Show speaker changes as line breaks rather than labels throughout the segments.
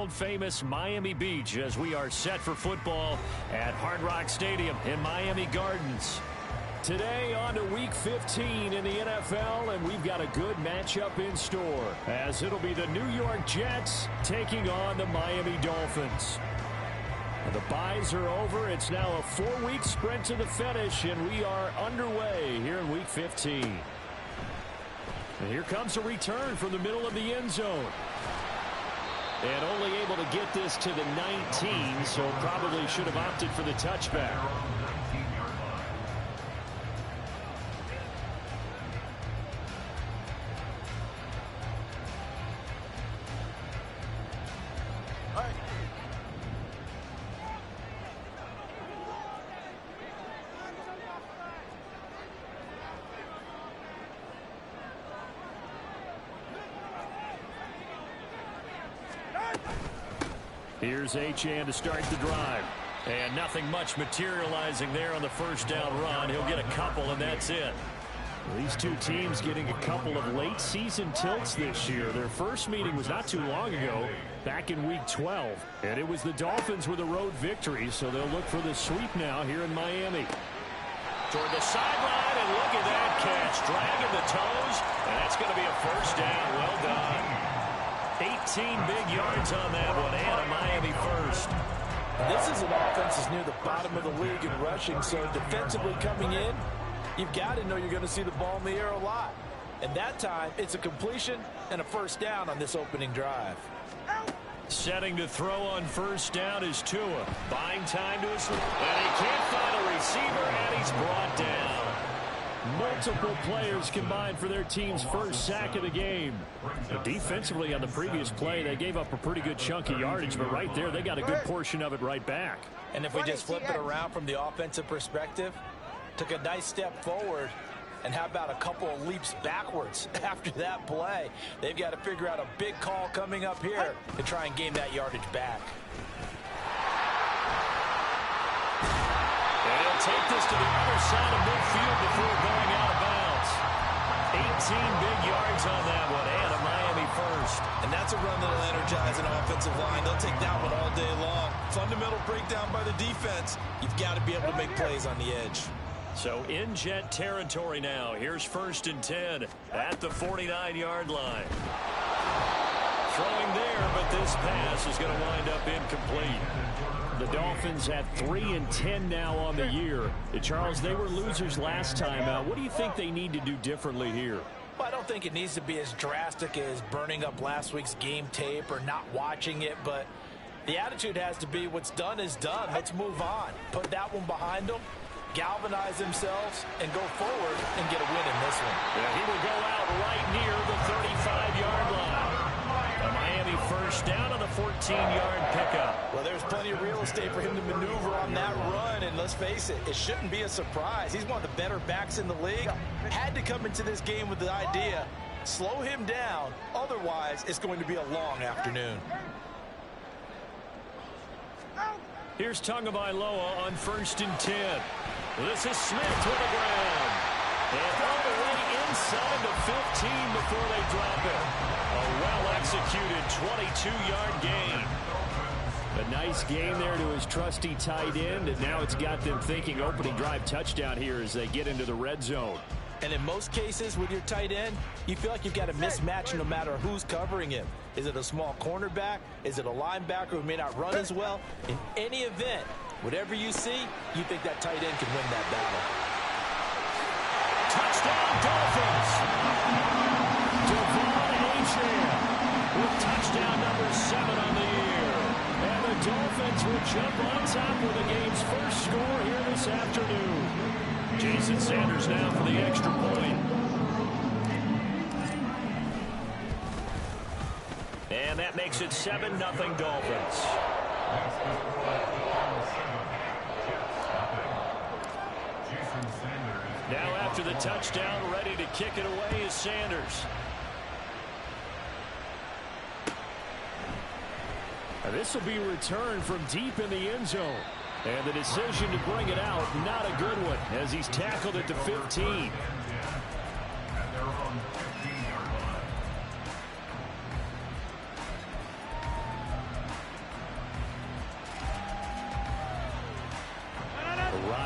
world-famous Miami Beach as we are set for football at Hard Rock Stadium in Miami Gardens. Today on to Week 15 in the NFL, and we've got a good matchup in store as it'll be the New York Jets taking on the Miami Dolphins. The byes are over. It's now a 4-week sprint to the finish, and we are underway here in Week 15. And here comes a return from the middle of the end zone. And only able to get this to the 19, so probably should have opted for the touchback. Here's Achane to start the drive. And nothing much materializing there on the first down run. He'll get a couple, and that's it. These two teams getting a couple of late season tilts this year. Their first meeting was not too long ago, back in Week 12. And it was the Dolphins with a road victory, so they'll look for the sweep now here in Miami. Toward the sideline, and look at that catch. Dragging the toes, and that's going to be a first down. Well done. 18 big yards on that one, and a Miami first.
This is an offense that's near the bottom of the league in rushing, so defensively coming in, you've got to know you're going to see the ball in the air a lot. And that time, it's a completion and a first down on this opening drive.
Setting to throw on first down is Tua. Buying time to his, and he can't find a receiver, and he's brought down. Multiple players combined for their team's first sack of the game. Defensively on the previous play, they gave up a pretty good chunk of yardage, but right there, they got a good portion of it right back.
And if we just flip it around from the offensive perspective, took a nice step forward, and how about a couple of leaps backwards after that play? They've got to figure out a big call coming up here to try and gain that yardage back.
And he'll take this to the other side of midfield before going out of bounds. 18 big yards on that one, and a Miami first.
And that's a run that'll energize an offensive line. They'll take that one all day long. Fundamental breakdown by the defense. You've got to be able to make plays on the edge.
So in Jet territory now. Here's 1st and 10 at the 49-yard line. Throwing there, but this pass is going to wind up incomplete. The Dolphins have 3 and 10 now on the year. Charles, they were losers last time out. What do you think they need to do differently here?
Well, I don't think it needs to be as drastic as burning up last week's game tape or not watching it, but the attitude has to be what's done is done. Let's move on. Put that one behind them, galvanize themselves, and go forward and get a win in this one.
Yeah, he will go out right near the 35-yard line. A Miami first down on the 14-yard pickup.
Well, there's plenty of real estate for him to maneuver on that run, and let's face it, it shouldn't be a surprise. He's one of the better backs in the league. Had to come into this game with the idea, slow him down, otherwise it's going to be a long afternoon.
Here's Tagovailoa on 1st and 10. This is Smith to the ground. And all the way inside the 15 before they drop it. A well-executed 22-yard gain. A nice gain there to his trusty tight end, and now it's got them thinking opening drive touchdown here as they get into the red zone.
And in most cases with your tight end, you feel like you've got a mismatch no matter who's covering him. Is it a small cornerback? Is it a linebacker who may not run as well? In any event, whatever you see, you think that tight end can win that battle.
Touchdown, Dolphins! Devon Achane with touchdown number 7 on the year. And the Dolphins will jump on top with the game's first score here this afternoon. Jason Sanders now for the extra point. And that makes it 7-0 Dolphins. Now after the touchdown, ready to kick it away is Sanders. This will be returned from deep in the end zone. And the decision to bring it out, not a good one, as he's tackled at the 15.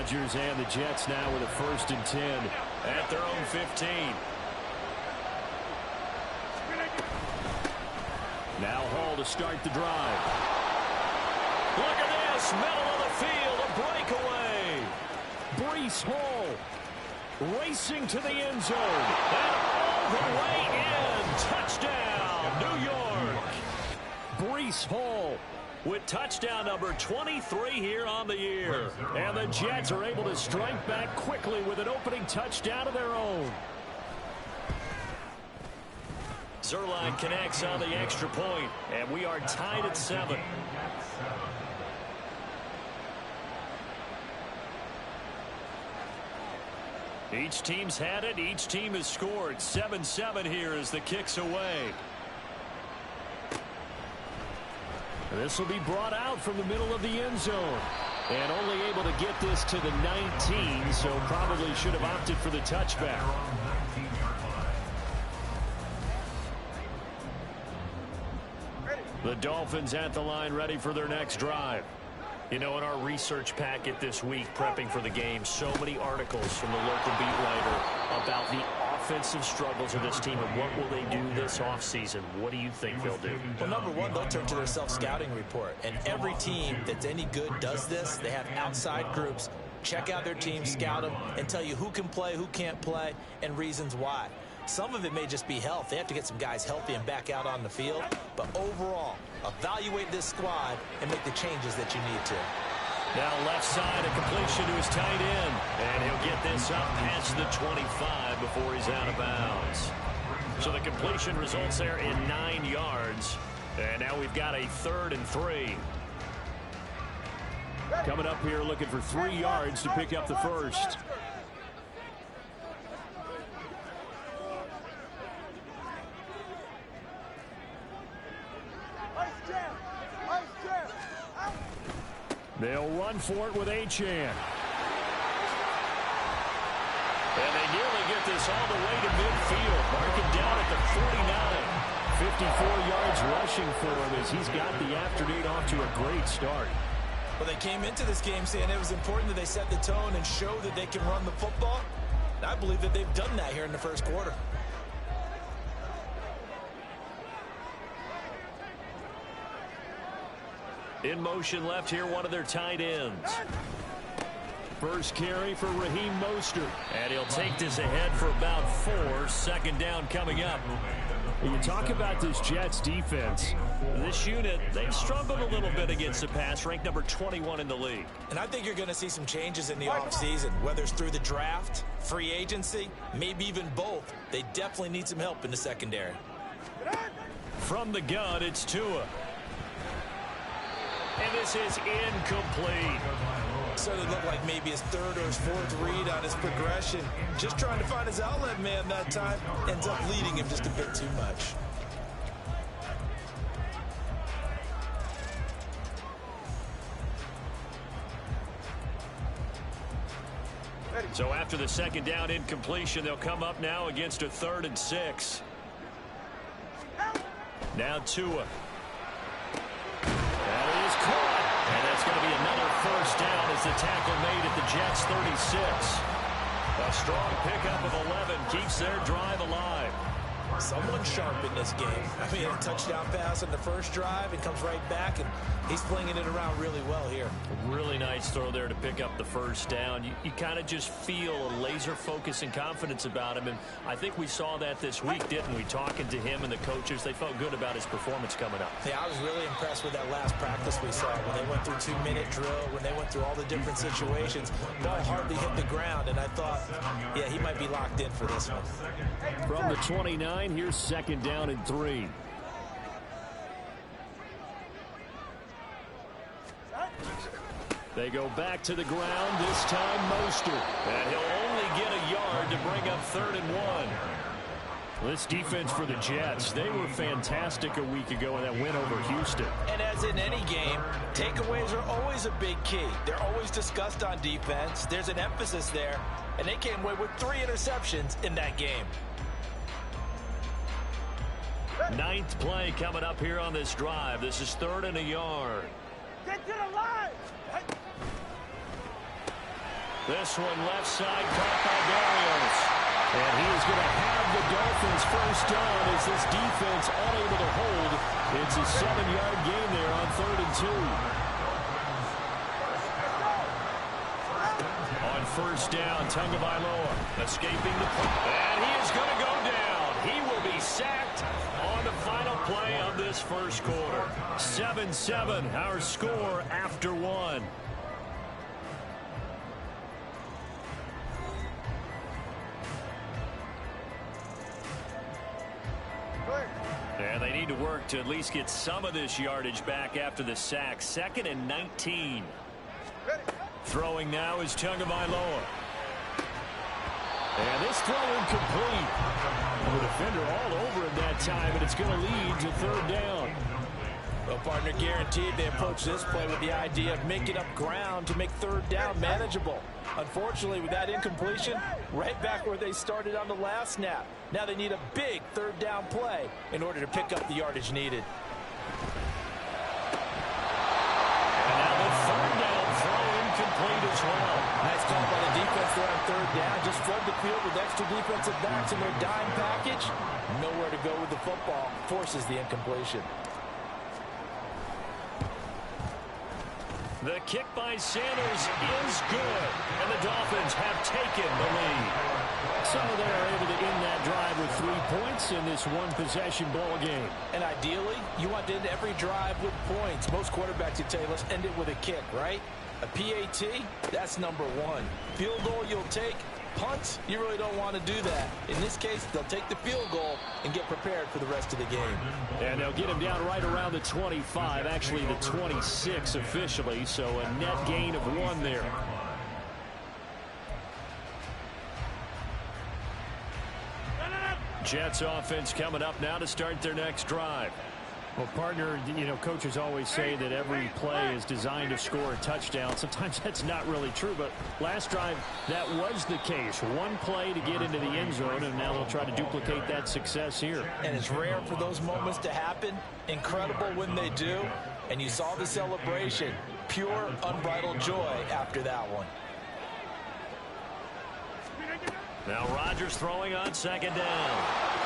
Rodgers and the Jets now with a 1st and 10 at their own 15. Now Hall to start the drive. Look at this, middle of the field, a breakaway. Breece Hall racing to the end zone, and all the way in. Touchdown, New York. Breece Hall with touchdown number 23 here on the year. And the Jets are able to strike back quickly with an opening touchdown of their own. Zuerlein connects on the extra point, and we are tied at 7. Each team's had it. Each team has scored. 7-7 here as the kick's away. This will be brought out from the middle of the end zone. And only able to get this to the 19, so probably should have opted for the touchback. The Dolphins at the line, ready for their next drive. You know, in our research packet this week, prepping for the game, so many articles from the local beat writer about the offensive struggles of this team and what will they do this offseason. What do you think they'll do?
Well, number one, they'll turn to their self-scouting report. And every team that's any good does this. They have outside groups. Check out their team, scout them, and tell you who can play, who can't play, and reasons why. Some of it may just be health. They have to get some guys healthy and back out on the field. But overall, evaluate this squad and make the changes that you need to.
Now left side, a completion to his tight end. And he'll get this up past the 25 before he's out of bounds. So the completion results there in 9 yards. And now we've got a 3rd and 3. Coming up here looking for 3 yards to pick up the first. They'll run for it with Achane. And they nearly get this all the way to midfield. Marking down at the 49. 54 yards rushing for him as he's got the afternoon off to a great start.
Well, they came into this game saying it was important that they set the tone and show that they can run the football. And I believe that they've done that here in the first quarter.
In motion left here, one of their tight ends. First carry for Raheem Mostert. And he'll take this ahead for about 4. 2nd down coming up. When you talk about this Jets defense, this unit, they've struggled a little bit against the pass, ranked number 21 in the league.
And I think you're going to see some changes in the offseason, whether it's through the draft, free agency, maybe even both. They definitely need some help in the secondary.
From the gun, it's Tua. And this is incomplete.
So it looked like maybe his 3rd or his 4th read on his progression. Just trying to find his outlet man that time. Ends up leading him just a bit too much.
So after the 2nd down incompletion, they'll come up now against a 3rd and 6. Now Tua. That is caught. And that's going to be another 1st down as the tackle made at the Jets 36. A strong pickup of 11 keeps their drive alive.
Someone sharp in this game. I mean, a touchdown pass on the first drive and comes right back, and he's flinging it around really well here.
Really nice throw there to pick up the 1st down. You kind of just feel a laser focus and confidence about him, and I think we saw that this week, didn't we? Talking to him and the coaches, they felt good about his performance coming up.
Yeah, I was really impressed with that last practice we saw when they went through 2-minute drill, when they went through all the different situations. Ball hardly hit the ground, and I thought, yeah, he might be locked in for this one.
From the 29, here's 2nd down and 3. They go back to the ground, this time Mostert. And he'll only get a yard to bring up 3rd and 1. This defense for the Jets, they were fantastic a week ago in that win over Houston.
And as in any game, takeaways are always a big key. They're always discussed on defense. There's an emphasis there, and they came away with 3 interceptions in that game.
9th play coming up here on this drive. This is 3rd and a yard.
Get to the line!
This one left side caught by Berrios. And he is going to have the Dolphins first down as this defense unable to hold. It's a 7-yard gain there on 3rd and 2. On first down, Tagovailoa escaping the play. And he is going to go down. He will be sacked on the final play of this first quarter. 7-7, our score after 1. And they need to work to at least get some of this yardage back after the sack. 2nd and 19. Throwing now is Tagovailoa. And this throw incomplete. The defender all over him that time, and it's going to lead to 3rd down.
Well, partner, guaranteed they approach this play with the idea of making up ground to make 3rd down manageable. Unfortunately, with that incompletion, right back where they started on the last snap. Now they need a big 3rd down play in order to pick up the yardage needed.
And now the 3rd down throw incomplete as well.
Nice call by the defense there on 3rd down. Just flood the field with extra defensive backs in their dime package. Nowhere to go with the football. Forces the incompletion.
The kick by Sanders is good, and the Dolphins have taken the lead. So they're able to end that drive with 3 points in this one-possession ball game.
And ideally, you want to end every drive with points. Most quarterbacks, you tell you, let's end it with a kick, right? A PAT, that's number 1. Field goal you'll take. Punts, you really don't want to do that. In this case, they'll take the field goal and get prepared for the rest of the game.
And they'll get him down right around the 25, actually the 26 officially, so a net gain of 1 there. Jets offense coming up now to start their next drive. Well, partner, you know, coaches always say that every play is designed to score a touchdown. Sometimes that's not really true, but last drive, that was the case. 1 play to get into the end zone, and now they'll try to duplicate that success here.
And it's rare for those moments to happen. Incredible when they do. And you saw the celebration. Pure, unbridled joy after that one.
Now Rodgers throwing on 2nd down.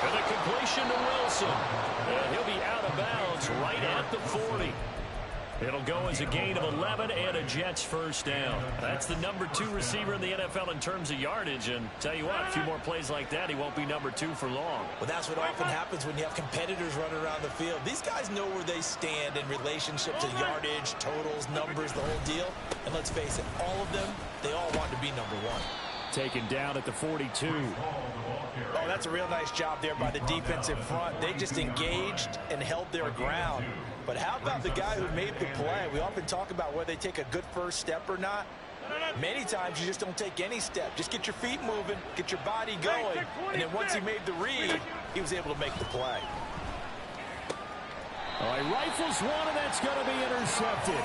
And a completion to Wilson. And he'll be out of bounds right at the 40. It'll go as a gain of 11 and a Jets first down. That's the number 2 receiver in the NFL in terms of yardage. And tell you what, a few more plays like that, he won't be number 2 for long.
Well, that's what often happens when you have competitors running around the field. These guys know where they stand in relationship to yardage, totals, numbers, the whole deal. And let's face it, all of them, they all want to be number 1.
Taken down at the 42.
Oh, that's a real nice job there by the defensive front. They just engaged and held their ground. But how about the guy who made the play? We often talk about whether they take a good first step or not. Many times you just don't take any step. Just get your feet moving, get your body going. And then once he made the read, he was able to make the play.
All right, rifles one, and that's going to be intercepted.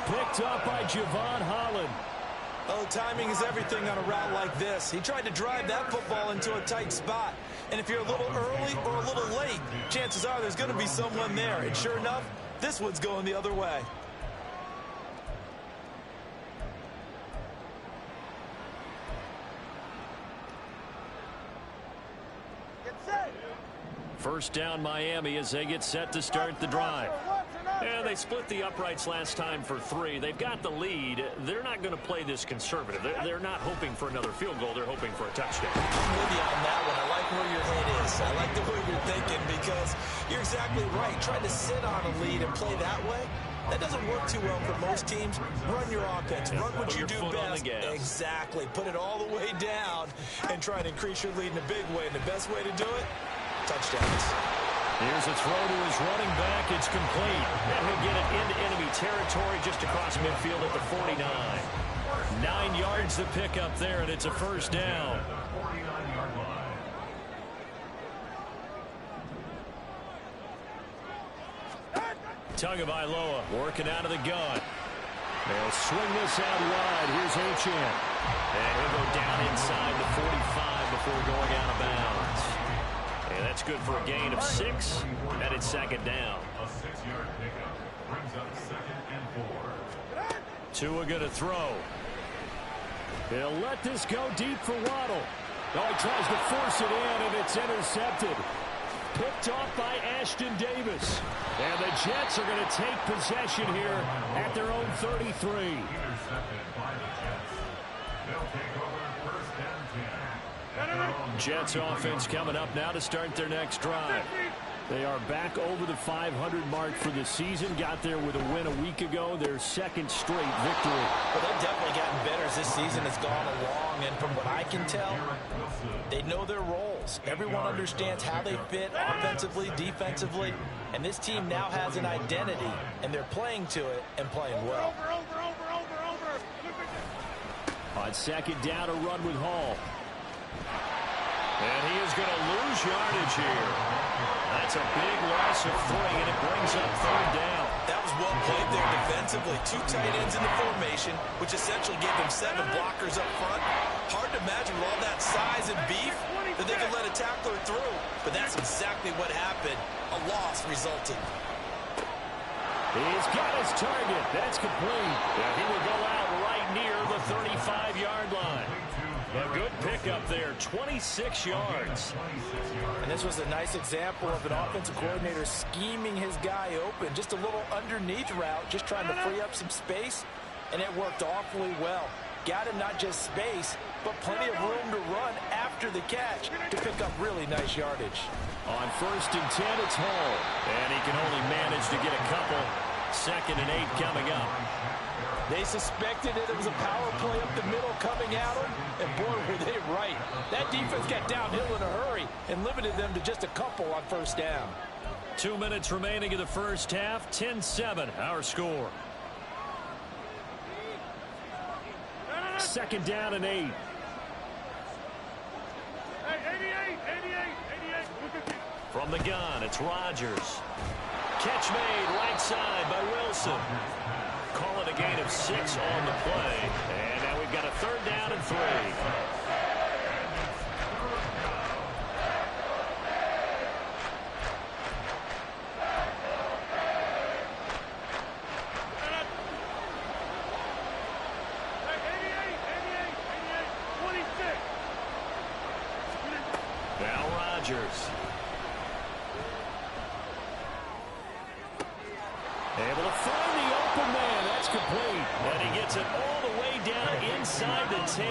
Picked up by Javon Holland.
Oh, timing is everything on a route like this. He tried to drive that football into a tight spot. And if you're a little early or a little late, chances are there's going to be someone there. And sure enough, this one's going the other way.
First down Miami as they get set to start the drive. And they split the uprights last time for 3. They've got the lead. They're not going to play this conservative. They're not hoping for another field goal. They're hoping for a touchdown.
I'm with you on that one. I like where your head is. I like the way you're thinking because you're exactly right. Trying to sit on a lead and play that way, that doesn't work too well for most teams. Run your offense. Run what you do best. Exactly. Put it all the way down and try and increase your lead in a big way. And the best way to do it, touchdowns.
Here's a throw to his running back. It's complete. And he'll get it into enemy territory just across midfield at the 49. 9 yards to pick up there, and it's a first down. Tagovailoa working out of the gun. They'll swing this out wide. Here's Achane. And he'll go down inside the 45 before going out of bounds. And that's good for a gain of 6, and it's 2nd down.
A 6-yard pickup brings up 2nd and 4.
Tua going to throw. He'll let this go deep for Waddle. Oh, he tries to force it in, and it's intercepted. Picked off by Ashton Davis. And the Jets are going to take possession here at their own 33.
Intercepted by the Jets. They'll take over first and 10.
Jets offense coming up now to start their next drive. They are back over the 500 mark for the season. Got there with a win a week ago. Their second straight victory.
Well, they've definitely gotten better as this season has gone along. And from what I can tell, they know their roles. Everyone understands how they fit offensively, defensively. And this team now has an identity. And they're playing to it and playing well.
On second down, a run with Hall. And he is going to lose yardage here. That's a big loss of 3, and it brings up third down.
That was well played there defensively. 2 tight ends in the formation, which essentially gave them 7 blockers up front. Hard to imagine with all that size and beef that they could let a tackler through. But that's exactly what happened. A loss resulted.
He's got his target. That's complete. And he will go out right near the 35-yard line. A good pickup there, 26 yards.
And this was a nice example of an offensive coordinator scheming his guy open. Just a little underneath route, just trying to free up some space, and it worked awfully well. Got him not just space, but plenty of room to run after the catch to pick up really nice yardage.
On first and 10, it's Hall. And he can only manage to get a couple. Second and 8 coming up.
They suspected it was a power play up the middle coming at them, and boy, were they right. That defense got downhill in a hurry and limited them to just a couple on first down.
2 minutes remaining in the first half, 10-7, our score. Second down and 8. From the gun, it's Rodgers. Catch made right side by Wilson. Call it a gain of 6 on the play. And now we've got a third down and 3. Now Rodgers. Able to find the open man. That's complete. And he gets it all the way down inside the 10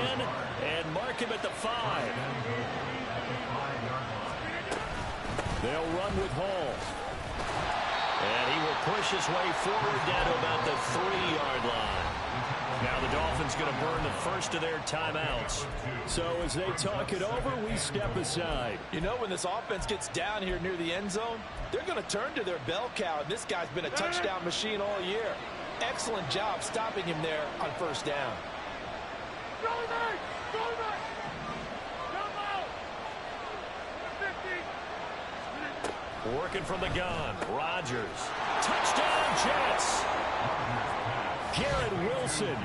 and mark him at the 5. They'll run with Hall. And he will push his way forward down to about the 3-yard line. Now the Dolphins going to burn the first of their timeouts. So as they talk it over, we step aside.
You know, when this offense gets down here near the end zone, they're going to turn to their bell cow. And this guy's been a touchdown machine all year. Excellent job stopping him there on first down.
Working from the gun, Rodgers. Touchdown, Jets! Garrett Wilson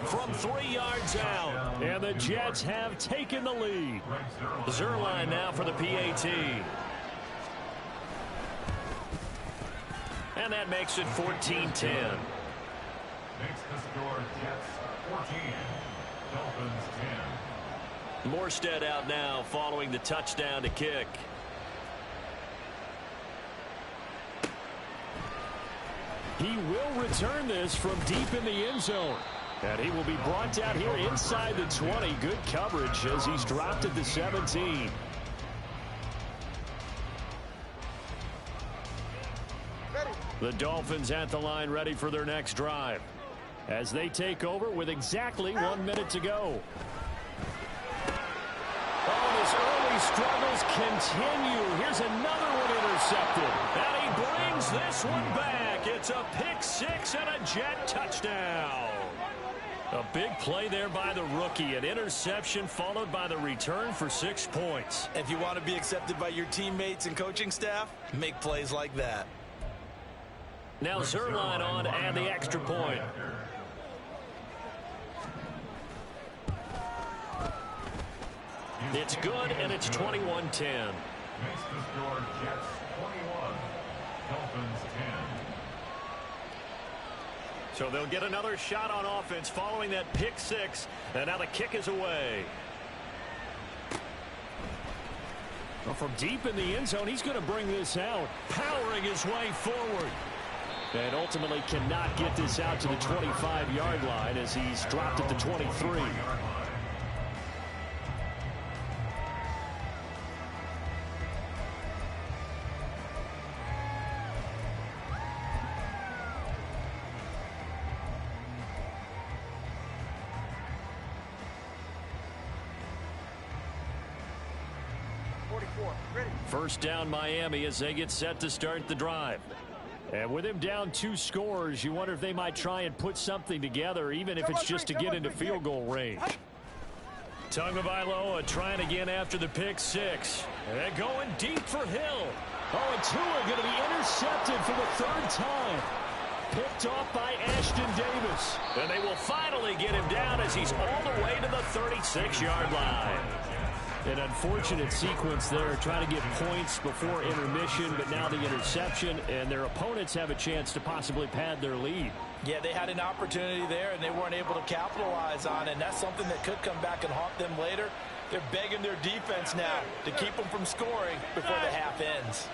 from 3 yards out. And the Jets have taken the lead. Zuerlein now for the PAT. And that makes it 14-10.
Makes the score Jets 14, Dolphins 10.
Morstead out now following the touchdown to kick. He will return this from deep in the end zone. And he will be brought down here inside the 20. Good coverage as he's dropped at the 17. The Dolphins at the line ready for their next drive as they take over with exactly 1 minute to go. Oh, his early struggles continue. Here's another one intercepted. And he brings this one back. It's a pick 6 and a Jet touchdown. A big play there by the rookie. An interception followed by the return for 6 points.
If you want to be accepted by your teammates and coaching staff, make plays like that.
Now Zuerlein on and the extra point. It's good, and it's 21-10.
Makes the score Jets 21, Dolphins
So they'll get another shot on offense following that pick six. And now the kick is away. Well, from deep in the end zone, he's going to bring this out, powering his way forward. And ultimately cannot get this out to the 25-yard line as he's dropped at the 23. First down Miami as they get set to start the drive. And with him down 2 scores, you wonder if they might try and put something together, even if it's just to get into field goal range. Tagovailoa trying again after the pick six. And going deep for Hill. Oh, and Tua going to be intercepted for the 3rd time. Picked off by Ashton Davis. And they will finally get him down as he's all the way to the 36-yard line. An unfortunate sequence there, trying to get points before intermission, but now the interception, and their opponents have a chance to possibly pad their lead.
Yeah, they had an opportunity there, and they weren't able to capitalize on it, and that's something that could come back and haunt them later. They're begging their defense now to keep them from scoring before the half ends.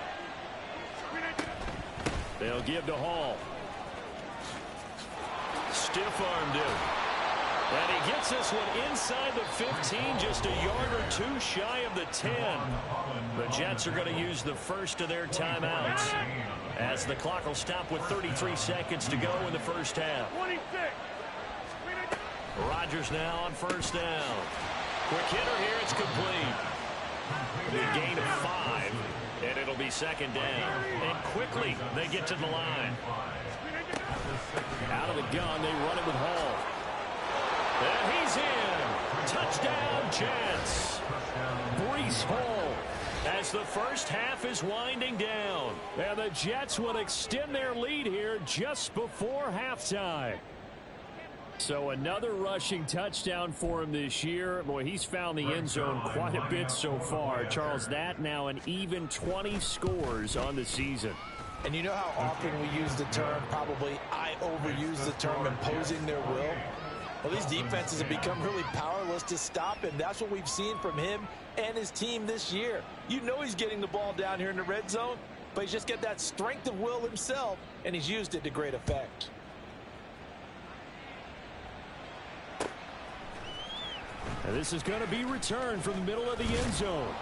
They'll give to Hall. Stiff-armed him. And he gets this one inside the 15, just a yard or 2 shy of the 10. The Jets are going to use the first of their timeouts as the clock will stop with 33 seconds to go in the first half. Rodgers now on first down. Quick hitter here, it's complete. The gain of 5, and it'll be second down. And quickly they get to the line. Out of the gun, they run it with Hall. And he's in. Touchdown, Jets. Breece Hall as the first half is winding down. And the Jets will extend their lead here just before halftime. So another rushing touchdown for him this year. Boy, he's found the end zone quite a bit so far. Charles, that now an even 20 scores on the season.
And you know how often we use the term, probably I overuse the term, imposing their will? Well, these defenses have become really powerless to stop him. That's what we've seen from him and his team this year. You know he's getting the ball down here in the red zone, but he's just got that strength of will himself, and he's used it to great effect.
And this is going to be returned from the middle of the end zone.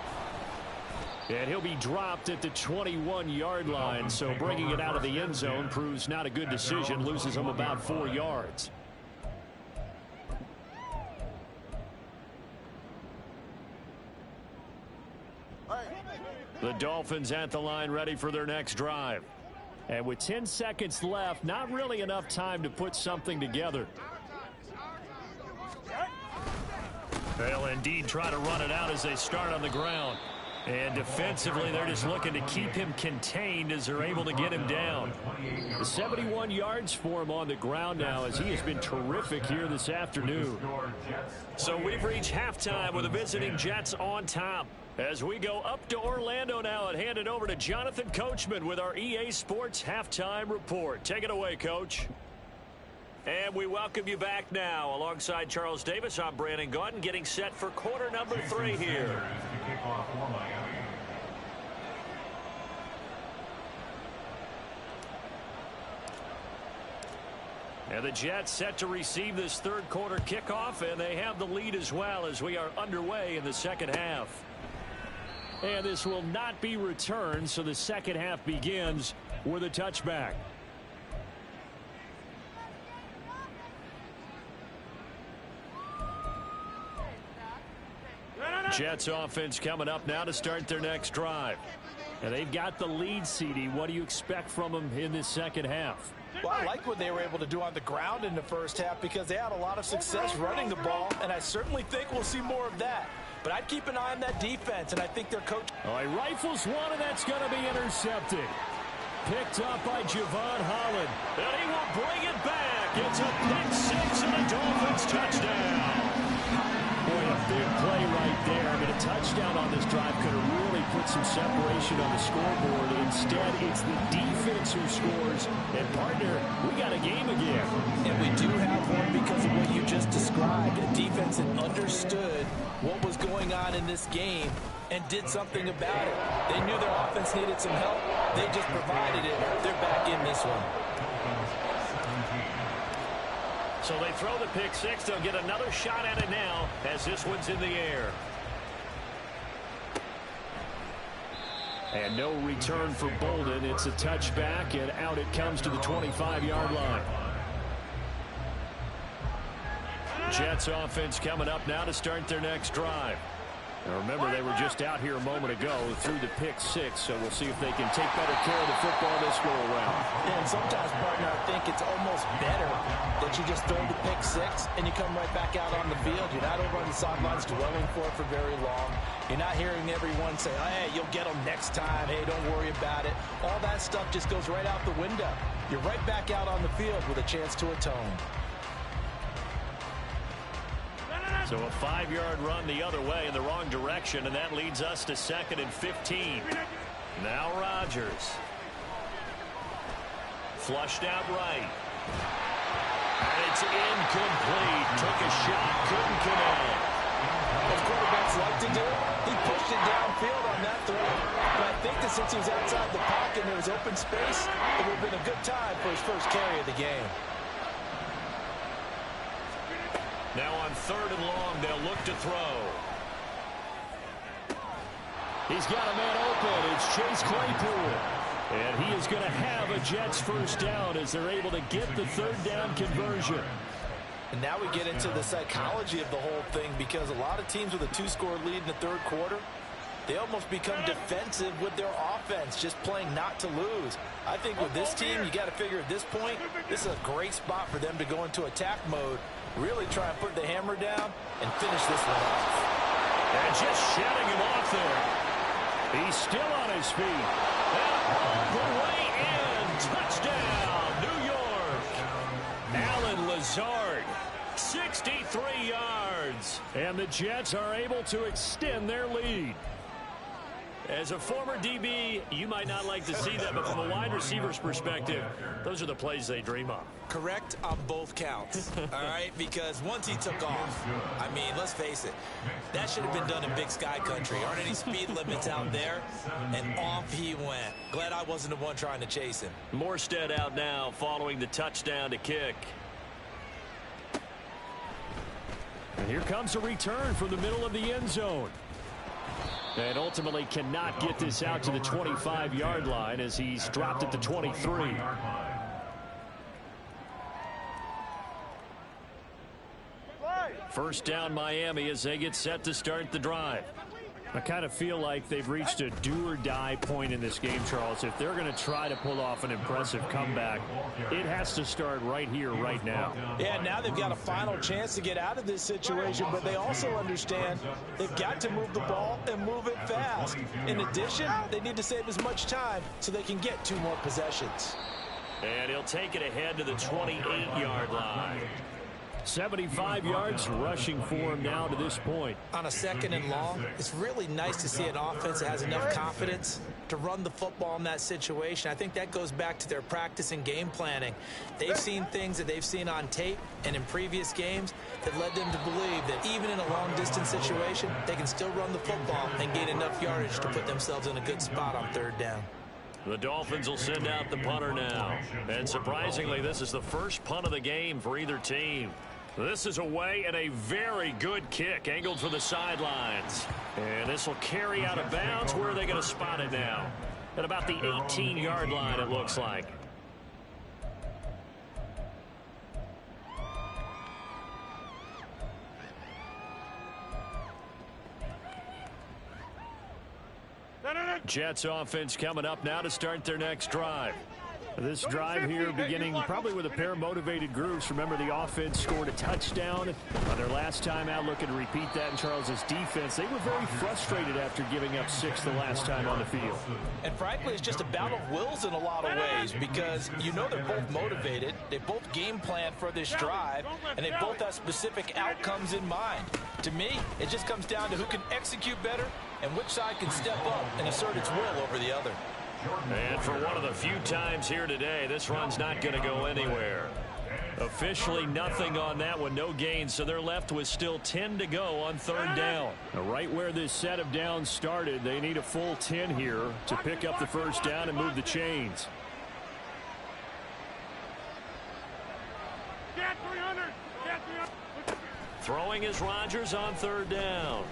And he'll be dropped at the 21-yard line, so bringing it out of the end zone proves not a good decision, loses him about 4 yards. The Dolphins at the line ready for their next drive. And with 10 seconds left, not really enough time to put something together. They'll indeed try to run it out as they start on the ground. And defensively, they're just looking to keep him contained as they're able to get him down. 71 yards for him on the ground now as he has been terrific here this afternoon. So we've reached halftime with the visiting Jets on top. As we go up to Orlando now and hand it over to Jonathan Coachman with our EA Sports Halftime Report. Take it away, Coach. And we welcome you back now. Alongside Charles Davis, I'm Brandon Gaudin, getting set for quarter number 3 here. And the Jets set to receive this third quarter kickoff, and they have the lead as well as we are underway in the second half. And this will not be returned, so the second half begins with a touchback. Jets offense coming up now to start their next drive. And they've got the lead, CD. What do you expect from them in this second half?
Well, I like what they were able to do on the ground in the first half because they had a lot of success running the ball, and I certainly think we'll see more of that. But I'd keep an eye on that defense, and I think their coach...
Oh, he rifles one, and that's going to be intercepted. Picked up by Javon Holland. And he will bring it back. It's a pick six and a Dolphins touchdown. Boy, a big play right there. I mean, a touchdown on this drive could have really put some separation on the scoreboard. Instead, it's the defense who scores. And, partner, we got a game again.
And we do have one because of what you just described. A defense that understood what was going on in this game and did something about it. They knew their offense needed some help. They just provided it. They're back in this one.
So they throw the pick six. They'll get another shot at it now as this one's in the air. And no return for Bolden. It's a touchback, and out it comes to the 25-yard line. Jets offense coming up now to start their next drive. Now remember, they were just out here a moment ago through the pick six, so we'll see if they can take better care of the football this go-around.
And sometimes, partner, I think it's almost better that you just throw the pick six and you come right back out on the field. You're not over on the sidelines dwelling for it for very long. You're not hearing everyone say, hey, you'll get them next time. Hey, don't worry about it. All that stuff just goes right out the window. You're right back out on the field with a chance to atone.
So a 5-yard run the other way in the wrong direction, and that leads us to 2nd and 15. Now Rodgers. Flushed out right. And it's incomplete. Took a shot, couldn't connect.
As quarterbacks like to do, he pushed it downfield on that throw. But I think that since he was outside the pocket and there was open space, it would have been a good time for his first carry of the game.
Now on 3rd and long, they'll look to throw. He's got a man open. It's Chase Claypool. And he is going to have a Jets first down as they're able to get the 3rd down conversion.
And now we get into the psychology of the whole thing, because a lot of teams with a 2-score lead in the 3rd quarter, they almost become defensive with their offense, just playing not to lose. I think with this team, you got to figure at this point, this is a great spot for them to go into attack mode, really try and put the hammer down and finish this one off.
And just shutting him off there. He's still on his feet. And the way in. Touchdown, New York. Allen Lazard, 63 yards. And the Jets are able to extend their lead. As a former DB, you might not like to see that, but from a wide receiver's perspective, those are the plays they dream of.
Correct on both counts, all right? Because once he took off, I mean, let's face it, that should have been done in Big Sky Country. Aren't any speed limits out there? And off he went. Glad I wasn't the one trying to chase him.
Morstead out now following the touchdown to kick. And here comes a return from the middle of the end zone. And ultimately cannot get this out to the 25-yard line as he's dropped at the 23. First down Miami as they get set to start the drive. I kind of feel like they've reached a do-or-die point in this game, Charles. If they're going to try to pull off an impressive comeback, it has to start right here, right now.
Yeah, now they've got a final chance to get out of this situation, but they also understand they've got to move the ball and move it fast. In addition, they need to save as much time so they can get 2 more possessions.
And he'll take it ahead to the 28-yard line. 75 yards rushing for him now to this point.
On a 2nd and long, it's really nice to see an offense that has enough confidence to run the football in that situation. I think that goes back to their practice and game planning. They've seen things that they've seen on tape and in previous games that led them to believe that even in a long-distance situation, they can still run the football and gain enough yardage to put themselves in a good spot on 3rd down.
The Dolphins will send out the punter now. And surprisingly, this is the first punt of the game for either team. This is away and a very good kick angled for the sidelines. And this will carry out of bounds. Where are they going to spot it now? At about the 18-yard line, it looks like. Jets offense coming up now to start their next drive. This drive here beginning probably with a pair of motivated groups. Remember, the offense scored a touchdown on their last time out, looking to repeat that in Charles's defense. They were very frustrated after giving up 6 the last time on the field.
And frankly, it's just a battle of wills in a lot of ways, because you know they're both motivated. They both game plan for this drive, and they both have specific outcomes in mind. To me, it just comes down to who can execute better and which side can step up and assert its will over the other.
And for one of the few times here today, this run's not going to go anywhere. Officially nothing on that one, no gain, so they're left with still 10 to go on 3rd down. Now, right where this set of downs started, they need a full 10 here to pick up the 1st down and move the chains. Throwing is Rodgers on 3rd down.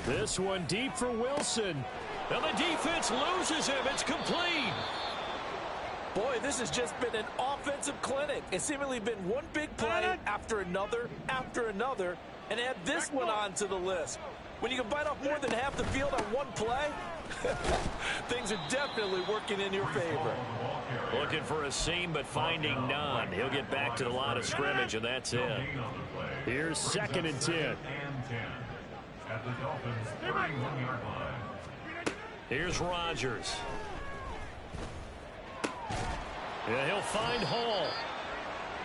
This one deep for Wilson. And the defense loses him. It's complete.
Boy, this has just been an offensive clinic. It's seemingly been one big play after another, and add this one onto the list. When you can bite off more than half the field on one play, things are definitely working in your favor.
Looking for a seam, but finding none. He'll get back to the line of scrimmage, and that's it. Here's 2nd and 10.
At the Dolphins' 31-yard line.
Here's Rodgers. Yeah, he'll find Hall.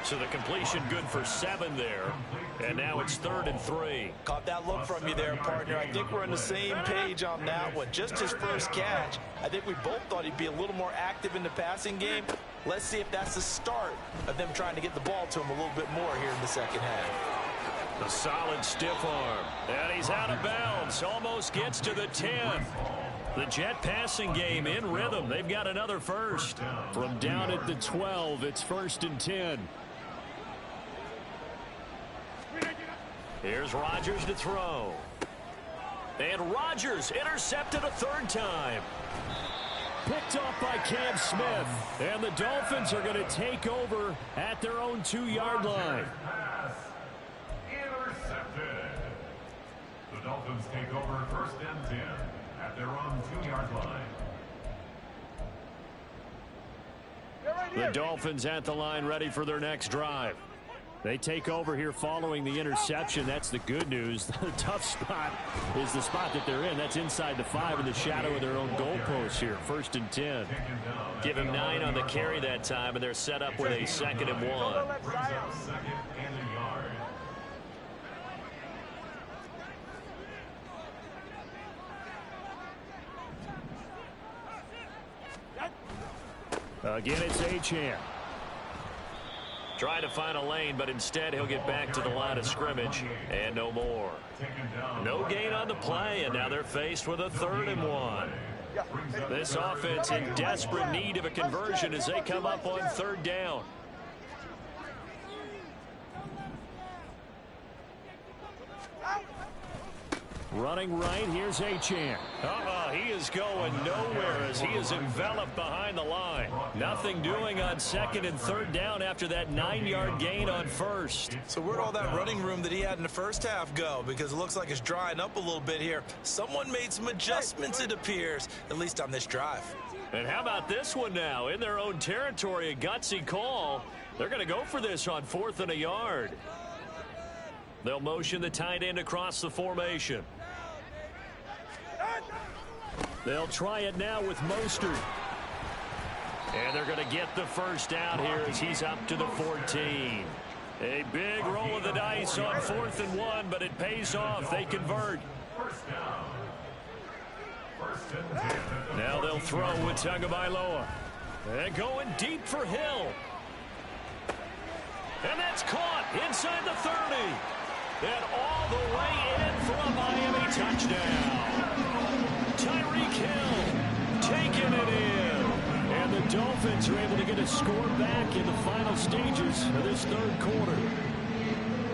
So the completion good for 7 there. And now it's 3rd and 3.
Caught that look from you there, partner. I think we're on the same page on that one. Just his first catch. I think we both thought he'd be a little more active in the passing game. Let's see if that's the start of them trying to get the ball to him a little bit more here in the 2nd half.
A solid stiff arm. And he's out of bounds. Almost gets to the 10. The Jet passing game in rhythm. They've got another first. From down at the 12, it's 1st and 10. Here's Rodgers to throw. And Rodgers intercepted a 3rd time. Picked off by Cam Smith. And the Dolphins are going to take over at their own 2-yard line.
The Dolphins take over 1st and 10 at their own 2-yard line.
The Dolphins at the line ready for their next drive. They take over here following the interception. That's the good news. The tough spot is the spot that they're in. That's inside the 5 in the shadow of their own goalpost here. 1st and 10. Give him 9 on the carry that time, and they're set up with a 2nd and 1.
Brings up 2nd and a yard.
Again, it's Achane. Trying to find a lane, but instead he'll get back to the line of scrimmage and no more. No gain on the play, and now they're faced with a 3rd and 1. This offense in desperate need of a conversion as they come up on 3rd down. Running right, here's Achane. He is going nowhere as he is enveloped behind the line. Nothing doing on 2nd and 3rd down after that 9-yard gain on 1st.
So where'd all that running room that he had in the 1st half go? Because it looks like it's drying up a little bit here. Someone made some adjustments, it appears, at least on this drive.
And how about this one now? In their own territory, a gutsy call. They're going to go for this on 4th and a yard. They'll motion the tight end across the formation. They'll try it now with Mostert. And they're going to get the 1st down here as he's up to the 14. A big roll of the dice on 4th and 1, but it pays off. They convert. Now they'll throw with Tagovailoa. And going deep for Hill. And that's caught inside the 30. And all the way in for a Miami touchdown. Tyreek Hill taking it in. And the Dolphins are able to get a score back in the final stages of this 3rd quarter.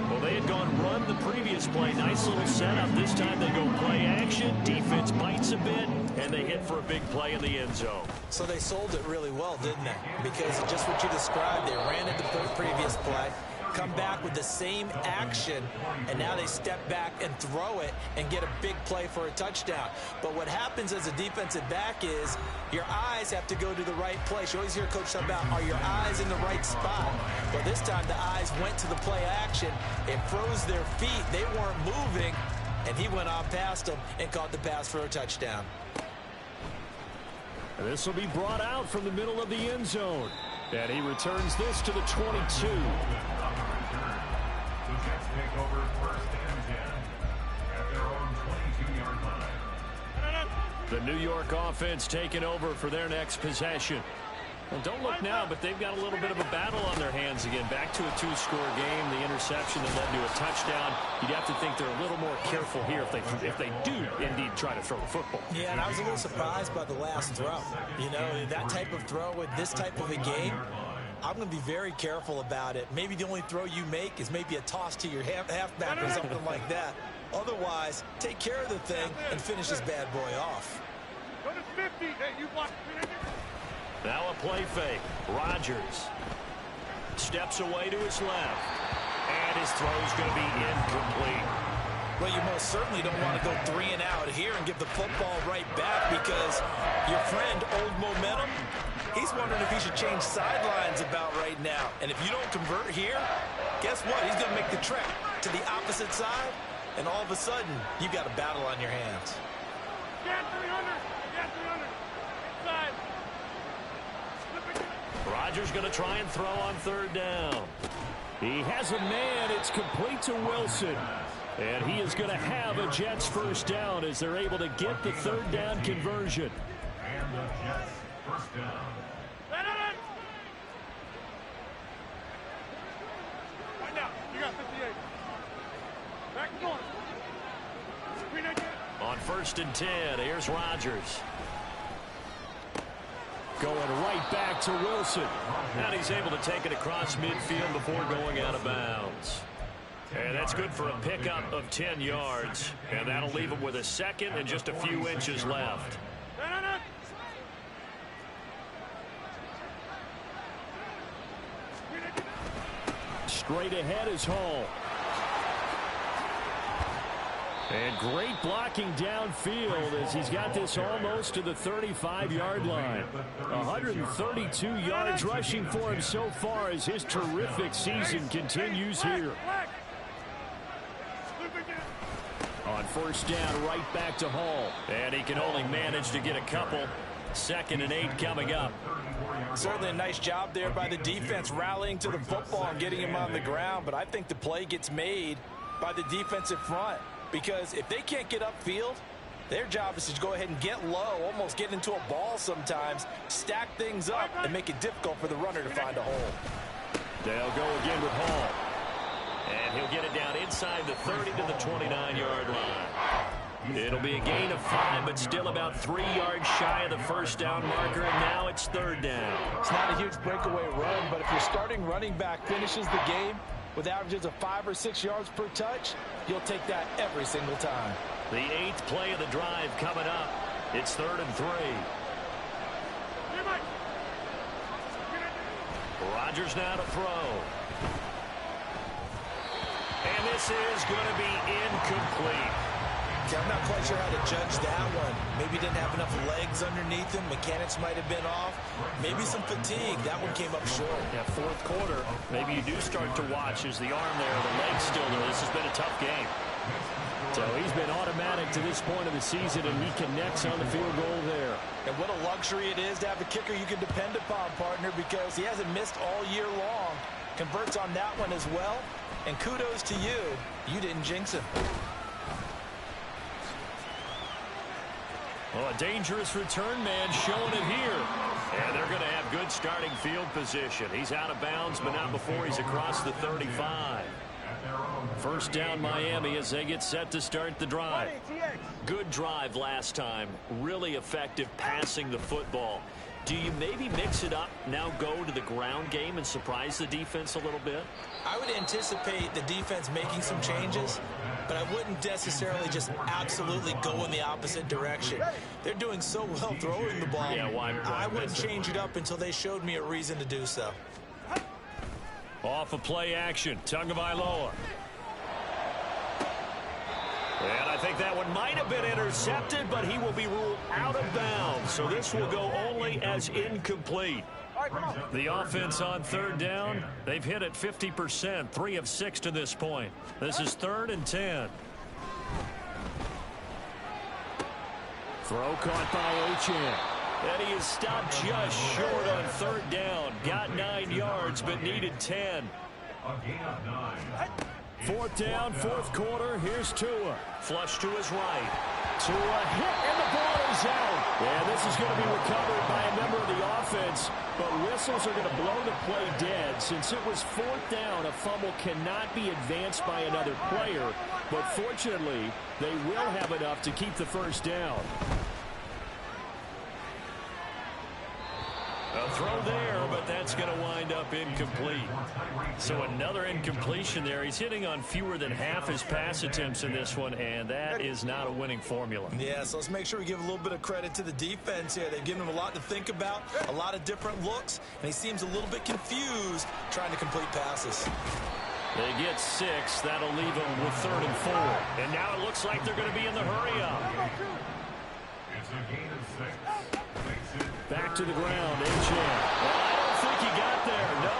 Well, they had gone run the previous play. Nice little setup. This time they go play action. Defense bites a bit, and they hit for a big play in the end zone.
So they sold it really well, didn't they? Because just what you described, they ran it the previous play. come back with the same action, and now they step back and throw it and get a big play for a touchdown. But what happens as a defensive back is your eyes have to go to the right place. You always hear Coach talk about, are your eyes in the right spot? Well, this time the eyes went to the play action. It froze their feet. They weren't moving, and he went on past them and caught the pass for a touchdown.
This will be brought out from the middle of the end zone. And he returns this to the 22.
The Jets take over first and 10 at their own 22-yard line.
The New York offense taking over for their next possession. Well, don't look now, but they've got a little bit of a battle on their hands again. Back to a two-score game. The interception that led to a touchdown. You'd have to think they're a little more careful here if they do indeed try to throw the football.
Yeah, and I was a little surprised by the last throw. You know, that type of throw with this type of a game, I'm going to be very careful about it. Maybe the only throw you make is maybe a toss to your halfback or something like that. Otherwise, take care of the thing and finish this bad boy off.
Go to 50. Hey, you block.
Now a play fake. Rodgers steps away to his left. And his throw's going to be incomplete.
Well, you most certainly don't want to go 3 and out here and give the football right back, because your friend, Old Momentum, he's wondering if he should change sidelines about right now. And if you don't convert here, guess what? He's going to make the trek to the opposite side, and all of a sudden, you've got a battle on your hands.
Get 300. Get 300. Inside.
Rodgers going to try and throw on third down. He has a man. It's complete to Wilson. And he is going to have a Jets first down as they're able to get the third down conversion.
And the Jets first down.
Right now. You got 58. Back to north. Screen again.
On first and 10, here's Rodgers. Going right back to Wilson. And he's able to take it across midfield before going out of bounds. And that's good for a pickup of 10 yards. And that'll leave him with a second and just a few inches left. Straight ahead is Hall. And great blocking downfield as he's got this almost to the 35-yard line. 132 yards rushing for him so far as his terrific season continues here. On first down, right back to Hall. And he can only manage to get a couple. 2nd and 8 coming up.
Certainly a nice job there by the defense rallying to the football and getting him on the ground. But I think the play gets made by the defensive front. Because if they can't get upfield, their job is to go ahead and get low, almost get into a ball sometimes, stack things up, and make it difficult for the runner to find a hole.
They'll go again with Hall. And he'll get it down inside the 30 to the 29-yard line. It'll be a gain of 5, but still about 3 yards shy of the first down marker, and now it's third down.
It's not a huge breakaway run, but if your starting running back finishes the game with averages of 5 or 6 yards per touch, you'll take that every single time.
The 8th play of the drive coming up. It's 3rd and 3. Rodgers now to throw. And this is going to be incomplete.
I'm not quite sure how to judge that one. Maybe didn't have enough legs underneath him. Mechanics might have been off. Maybe some fatigue. That one came up short.
Yeah, 4th quarter. Maybe you do start to watch as the arm there, the leg's still there. This has been a tough game. So he's been automatic to this point of the season, and he connects on the field goal there.
And what a luxury it is to have a kicker you can depend upon, partner, because he hasn't missed all year long. Converts on that one as well. And kudos to you. You didn't jinx him.
Well, a dangerous return man showing it here. And they're going to have good starting field position. He's out of bounds, but not before he's across the 35. First down Miami as they get set to start the drive. Good drive last time. Really effective passing the football. Do you maybe mix it up, now go to the ground game and surprise the defense a little bit?
I would anticipate the defense making some changes, but I wouldn't necessarily just absolutely go in the opposite direction. They're doing so well throwing the ball.
Yeah, why
I wouldn't change it up until they showed me a reason to do so.
Off of play action, Tagovailoa. And I think that one might have been intercepted, but he will be ruled out of bounds. So this will go only as incomplete. The offense on third down, they've hit it 50%, 3 of 6 to this point. This is 3rd and 10. Throw caught by Achane. And he is stopped just short on third down. Got 9 yards, but needed 10.
A gain of 9.
4th down, 4th quarter. Here's Tua. Flush to his right. Tua hit, and the ball is out. And this is going to be recovered by a member of the offense. But whistles are going to blow the play dead. Since it was 4th down, a fumble cannot be advanced by another player. But fortunately, they will have enough to keep the first down. A throw there, but that's going to wind up incomplete. So another incompletion there. He's hitting on fewer than half his pass attempts in this one, and that is not a winning formula.
Yeah, so let's make sure we give a little bit of credit to the defense here. They've given him a lot to think about, a lot of different looks, and he seems a little bit confused trying to complete passes.
They get 6. That'll leave them with 3rd and 4. And now it looks like they're going to be in the hurry-up.
It's a gain of 6.
Back to the ground, Achane. Well, I don't think he got there, no.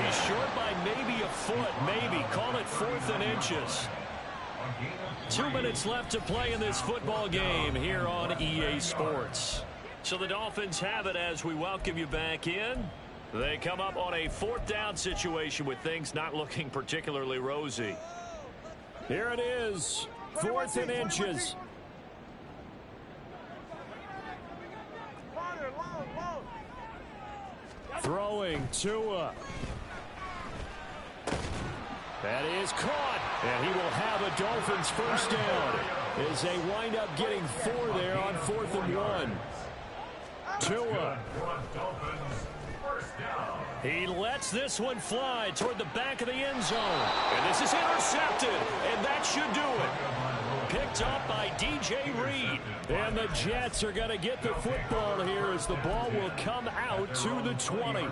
He's short by maybe a foot, maybe. Call it 4th and inches. 2 minutes left to play in this football game here on EA Sports. So the Dolphins have it as we welcome you back in. They come up on a 4th down situation with things not looking particularly rosy. Here it is, 4th and inches. Throwing Tua. That is caught. And he will have a Dolphins first down as they wind up getting 4 there on 4th and 1. Tua. He lets this one fly toward the back of the end zone. And this is intercepted. And that should do it. Picked up by DJ Reed. And the Jets are going to get the football here as the ball will come out to the 20.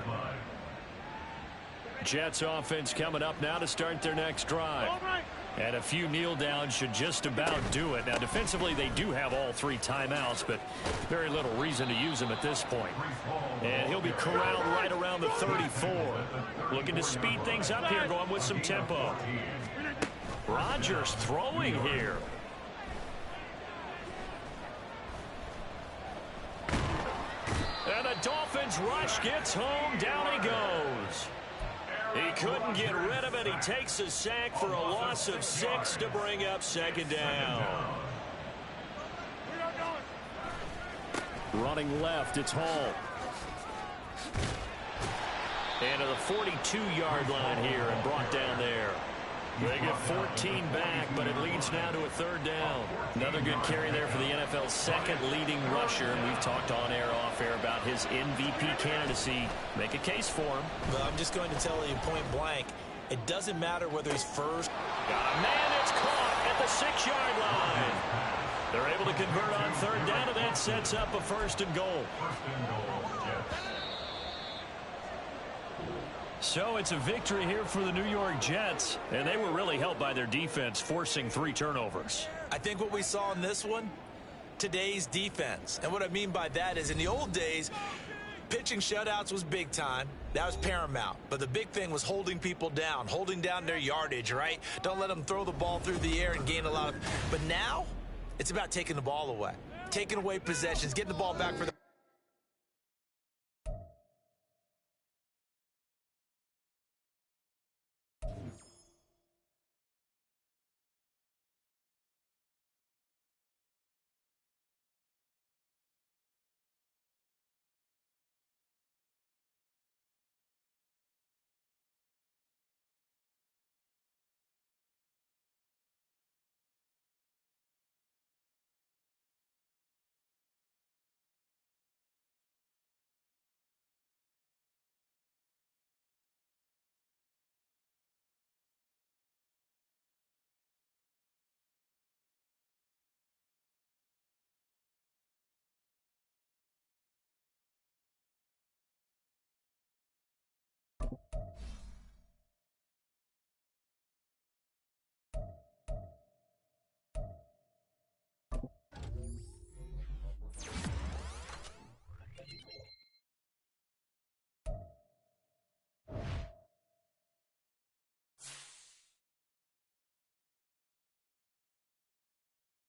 Jets offense coming up now to start their next drive. And a few kneel downs should just about do it. Now defensively they do have all 3 timeouts, but very little reason to use them at this point. And he'll be corralled right around the 34. Looking to speed things up here, going with some tempo. Rodgers throwing here. And the Dolphins rush gets home. Down he goes. He couldn't get rid of it. He takes a sack for a loss of 6 to bring up 2nd down. Running left, it's Hall. And to the 42-yard line here and brought down there. They get 14 back, but it leads now to a 3rd down. Another good carry there for the NFL's 2nd leading rusher. And we've talked on air, off air about his MVP candidacy. Make a case for him.
Well, I'm just going to tell you point blank, it doesn't matter whether he's first.
Man, it's caught at the 6-yard line. They're able to convert on 3rd down, and that sets up a 1st and goal. So it's a victory here for the New York Jets, and they were really helped by their defense, forcing 3 turnovers.
I think what we saw in this one, today's defense. And what I mean by that is in the old days, pitching shutouts was big time. That was paramount. But the big thing was holding people down, holding down their yardage, right? Don't let them throw the ball through the air and gain a lot of. But now, it's about taking the ball away, taking away possessions, getting the ball back for the.